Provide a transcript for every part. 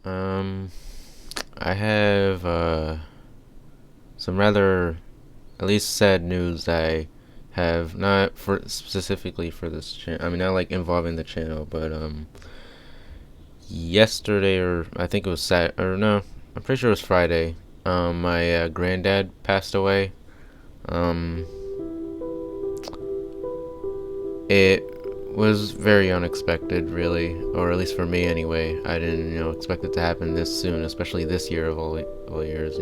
Um, I have some rather, at least sad news that I have not for specifically for this channel. I mean, not like involving the channel, but yesterday or I think it was or no, I'm pretty sure it was Friday. My granddad passed away. Um, it was very unexpected, really, or at least for me anyway. I didn't, expect it to happen this soon, especially this year of all years,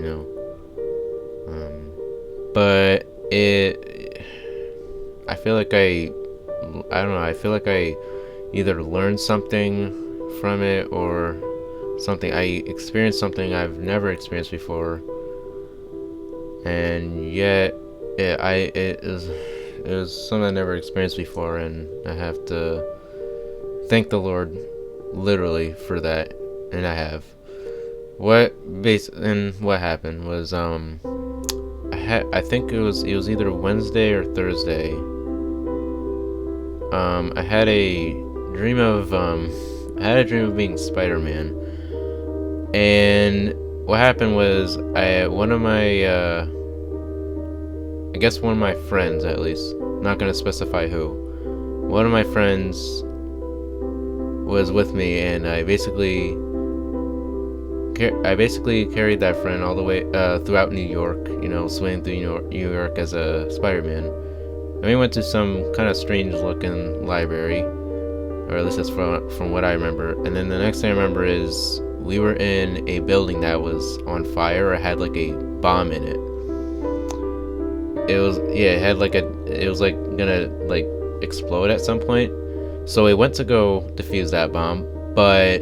But I feel like I don't know. I feel like I either learned something from it or I experienced something I've never experienced before, and yet it was something I never experienced before, and I have to thank the Lord, literally, for that, and I have. What happened was I think it was either Wednesday or Thursday. I had a dream of being Spider-Man, and what happened was I guess one of my friends, at least, not gonna specify who, one of my friends was with me, and I basically carried that friend all the way throughout New York, swinging through New York as a Spider-Man. And we went to some kind of strange looking library, or at least that's from what I remember. And then the next thing I remember is we were in a building that was on fire or had like a bomb in it. It was like gonna like explode at some point. So we went to go defuse that bomb, but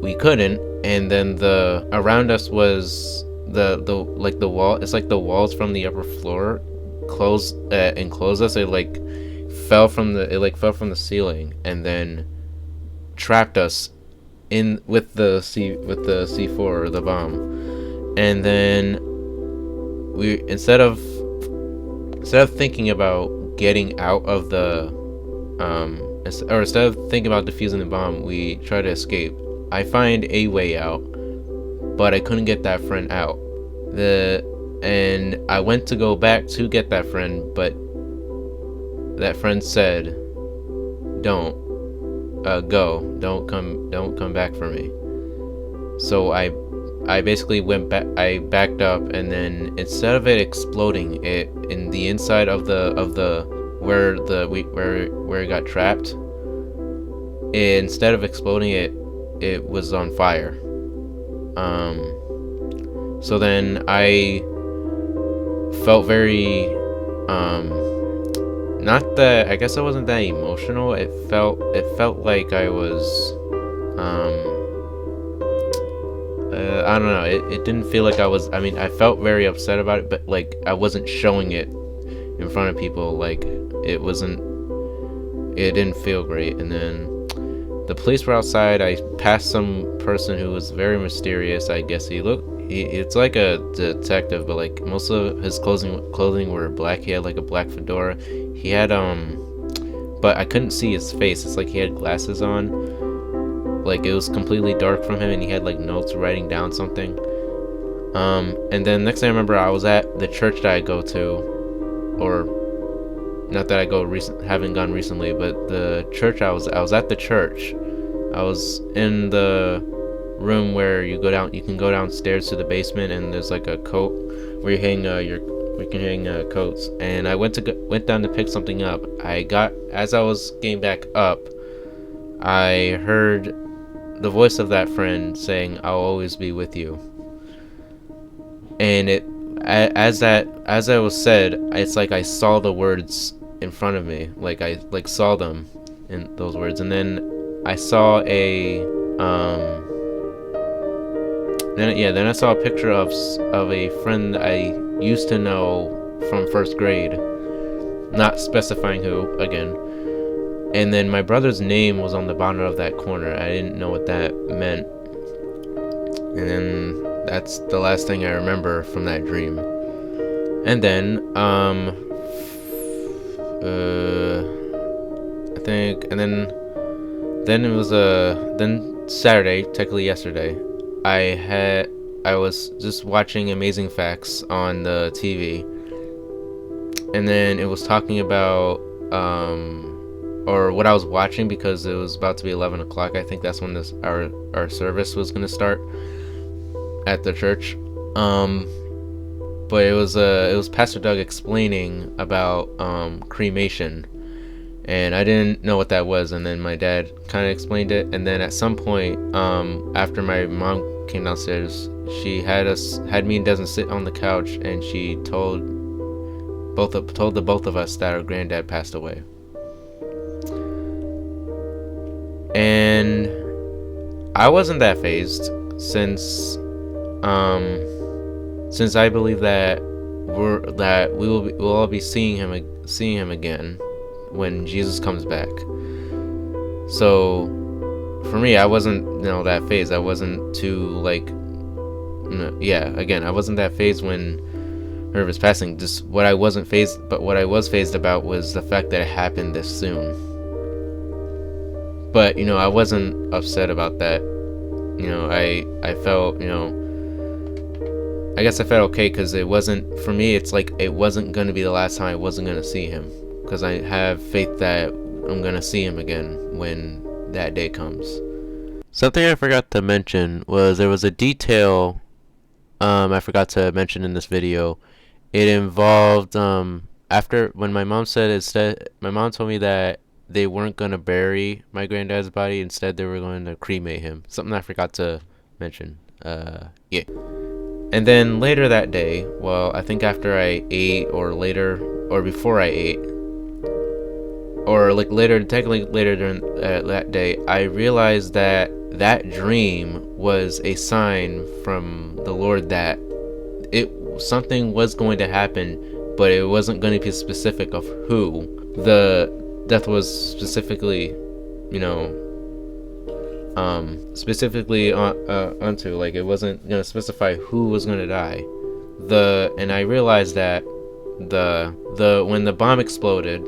we couldn't. And then the around us was the wall. It's like the walls from the upper floor enclosed us. It like fell from the ceiling and then trapped us in with the C4 or the bomb. And then we instead of thinking about getting out of the instead of thinking about defusing the bomb, we try to escape. I find a way out, but I couldn't get that friend out. And I went to go back to get that friend, but that friend said, "Don't go, don't come back for me." So I basically went back. I backed up, and then instead of it exploding, it in the inside of the where it got trapped, instead of exploding, it was on fire. So then I felt very not that, I guess I wasn't that emotional. It felt like I was I don't know. It didn't feel like I was. I mean, I felt very upset about it, but like I wasn't showing it in front of people. Like it wasn't. It didn't feel great. And then the police were outside. I passed some person who was very mysterious. I guess it's like a detective, but like most of his clothing were black. He had like a black fedora. He had but I couldn't see his face. It's like he had glasses on. Like it was completely dark from him, and he had like notes writing down something. And then next thing I remember, I was at the church that I go to, or not that I haven't gone recently, but the church I was at the church. I was in the room where you can go downstairs to the basement, and there's like a coat where you hang we can hang coats. And I went down to pick something up. As I was getting back up, I heard the voice of that friend saying, "I'll always be with you." And as I was said, it's like I saw the words in front of me, like I saw them in those words. And then I saw then I saw a picture of a friend I used to know from first grade, not specifying who again. And then my brother's name was on the bottom of that corner. I didn't know what that meant. And then that's the last thing I remember from that dream. And then I think, and then it was then Saturday, technically yesterday, I was just watching Amazing Facts on the TV, and then it was talking about or what I was watching, because it was about to be 11 o'clock. I think that's when our service was gonna start at the church. But it was Pastor Doug explaining about cremation, and I didn't know what that was, and then my dad kind of explained it, and then at some point after my mom came downstairs, she had me and Desmond sit on the couch, and she told the both of us that our granddad passed away. And I wasn't that phased, since I believe that we'll all be seeing him again when Jesus comes back. So for me, I wasn't that phased. I wasn't too I wasn't that phased when Herb was passing. Just what I was phased about was the fact that it happened this soon. But I wasn't upset about that. I felt I guess I felt okay, because it wasn't, for me, it's like it wasn't going to be the last time I wasn't going to see him, because I have faith that I'm going to see him again when that day comes. Something I forgot to mention was there was a detail I forgot to mention in this video. It involved after, when my mom told me that they weren't going to bury my granddad's body, instead they were going to cremate him. Something I forgot to mention. Yeah. And then later that day, well, I think after I ate, or before I ate, or technically later during that day, I realized that dream was a sign from the Lord that something was going to happen, but it wasn't going to be specific of who the death was specifically, onto. Like, it wasn't going to specify who was going to die. And I realized that when the bomb exploded,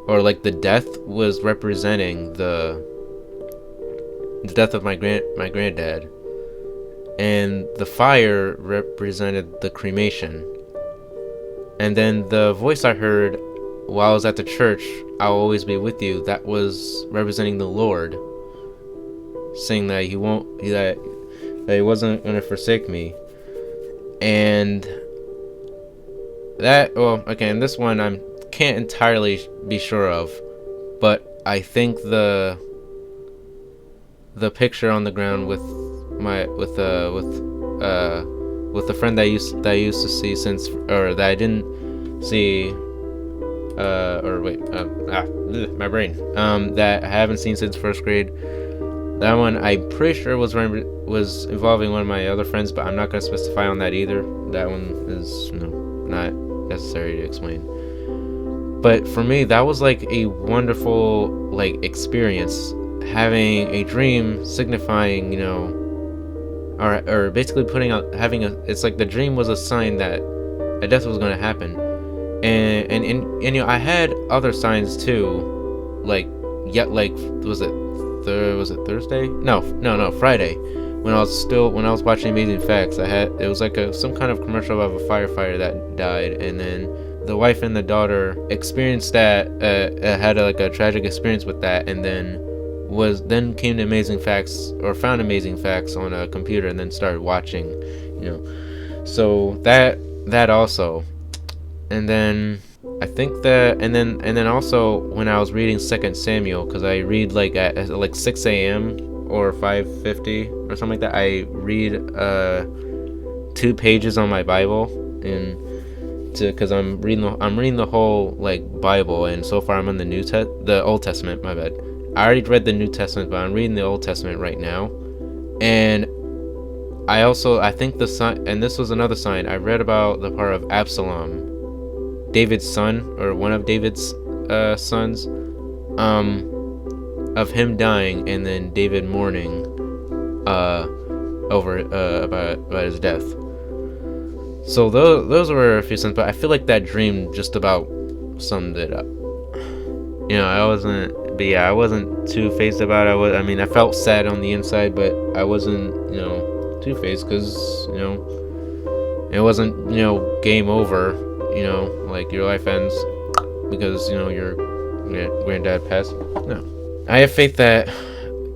or the death was representing the death of my granddad, and the fire represented the cremation. And then the voice I heard while I was at the church, "I'll always be with you," that was representing the Lord, saying that he wasn't going to forsake me. And that, well, again, this one I can't entirely be sure of, but I think the picture on the ground with the friend that I used to see since, or that I didn't see, my brain, that I haven't seen since first grade. That one I'm pretty sure was involving one of my other friends, but I'm not going to specify on that either. That one is not necessary to explain. But for me, that was like a wonderful experience, having a dream signifying, or basically it's like the dream was a sign that a death was going to happen. And I had other signs too, was it Thursday? No, Friday. When I was watching Amazing Facts, it was like some kind of commercial of a firefighter that died, and then the wife and the daughter experienced that, had a tragic experience with that, and then came to Amazing Facts, or found Amazing Facts on a computer, and then started watching, So that also. And then I think that, and then also when I was reading 2 Samuel, because I read at 6 a.m. or 5:50 or something like that, I read 2 pages on my Bible, because I'm reading the whole Bible, and so far I'm on the Old Testament. My bad. I already read the New Testament, but I'm reading the Old Testament right now, and I think the sign, and this was another sign. I read about the part of Absalom, David's son, or one of David's sons, of him dying, and then David mourning over about his death. So those were a few signs, but I feel like that dream just about summed it up. I wasn't But yeah, I wasn't too phased about it. I mean, I felt sad on the inside, but I wasn't, too phased because, it wasn't, game over, like your life ends because, your granddad passed. No. I have faith that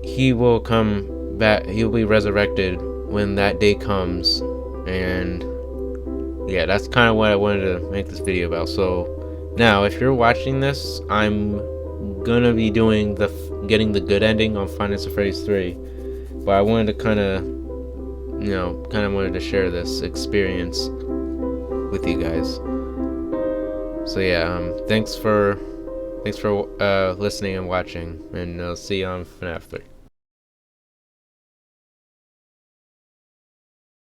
he will come back, he'll be resurrected when that day comes, and yeah, that's kind of what I wanted to make this video about. So now, if you're watching this, I'm gonna be doing getting the good ending on Five Nights at Freddy's 3, but I wanted to kind of wanted to share this experience with you guys. So yeah, thanks for listening and watching, and I'll see you on FNAF 3.